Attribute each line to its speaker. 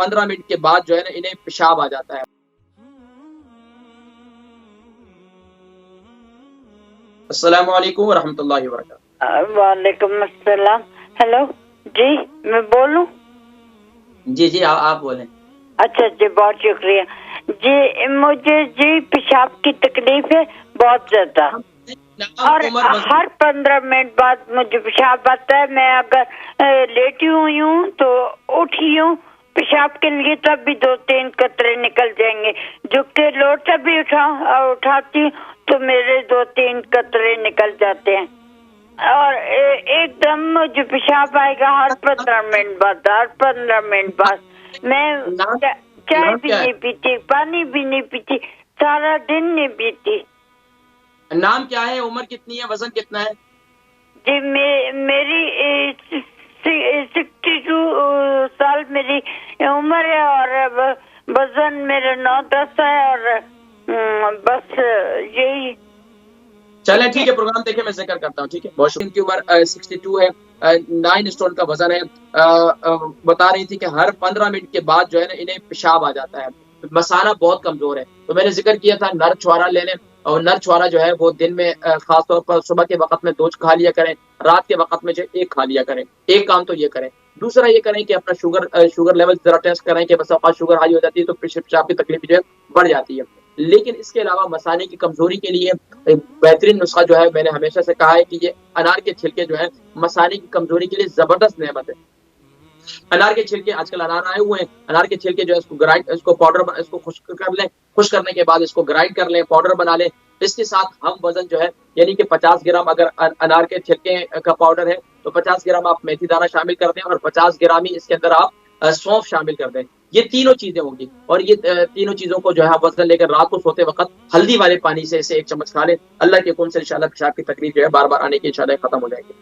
Speaker 1: 15 minute کے بعد جو ہے نا انہیں پیشاب آ جاتا ہے۔ السلام علیکم ورحمۃ اللہ وبرکاتہ۔
Speaker 2: وعلیکم السلام۔ ہیلو جی، میں بولوں؟
Speaker 1: جی آپ بولیں۔
Speaker 2: اچھا جی، بہت شکریہ جی۔ مجھے جی پیشاب کی تکلیف ہے بہت زیادہ، اور ہر 15 منٹ بعد مجھے پیشاب آتا ہے۔ میں اگر لیٹی ہوئی ہوں تو اٹھی ہوں پیشاب کے لیے تب بھی 2-3 قطرے نکل جائیں گے، جو کہ لوٹا بھی اٹھاتی ہوں تو میرے 2-3 قطرے نکل جاتے ہیں، اور ایک دم مجھے پیشاب آئے گا ہر 15 منٹ بعد، ہر 15 منٹ بعد۔ میں چائے بھی نہیں پیتی، پانی بھی نہیں پیتی، سارا دن نہیں پیتی۔
Speaker 1: نام کیا ہے؟ عمر کتنی ہے؟ وزن کتنا ہے؟
Speaker 2: جی میری 62 سال میری عمر ہے، اور وزن میرا 9-10 ہے، اور بس یہی۔
Speaker 1: چلیں ٹھیک ہے، پروگرام دیکھیں، میں ذکر کرتا ہوں، ٹھیک ہے۔ بہت شکریہ۔ ان کی عمر 62 ہے، 9 اسٹون کا وزن ہے۔ بتا رہی تھی کہ ہر 15 منٹ کے بعد جو ہے نا انہیں پیشاب آ جاتا ہے، مثانہ بہت کمزور ہے۔ تو میں نے ذکر کیا تھا نر چھوارا لے لیں، اور نر چھوارا جو ہے وہ دن میں خاص طور پر صبح کے وقت میں 2 کھا لیا کریں، رات کے وقت میں جو 1 کھا لیا کریں۔ ایک کام تو یہ کریں۔ دوسرا یہ کریں کہ اپنا شوگر لیول ذرا ٹیسٹ کریں، کہ بس اوقات شوگر ہائی ہو جاتی ہے تو پیشاب کی تکلیف جو ہے بڑھ جاتی ہے۔ لیکن اس کے علاوہ مثانے کی کمزوری کے لیے ایک بہترین نسخہ جو ہے، میں نے ہمیشہ سے کہا ہے کہ یہ انار کے چھلکے جو ہے مثانے کی کمزوری کے لیے زبردست نعمت ہے۔ انار کے چھلکے، آج کل انار آئے ہوئے ہیں، انار کے چھلکے جو ہے اس کو پاؤڈر، اس کو خشک کر لیں، خشک کرنے کے بعد اس کو گرائنڈ کر لیں، پاؤڈر بنا لیں۔ اس کے ساتھ ہم وزن جو ہے یعنی کہ 50 گرام اگر انار کے چھلکے کا پاؤڈر ہے تو 50 گرام آپ میتھی دانہ شامل کر دیں، اور 50 گرام ہی اس کے اندر آپ سونف شامل کر دیں۔ یہ تینوں چیزیں ہوں گی، اور یہ تینوں چیزوں کو جو ہے وزن لے کر رات کو سوتے وقت ہلدی والے پانی سے اسے 1 چمچ کھا لیں۔ اللہ کے حکم سے انشاءاللہ پیشاب کی تکلیف جو ہے بار بار آنے کی انشاءاللہ ختم ہو جائے گی۔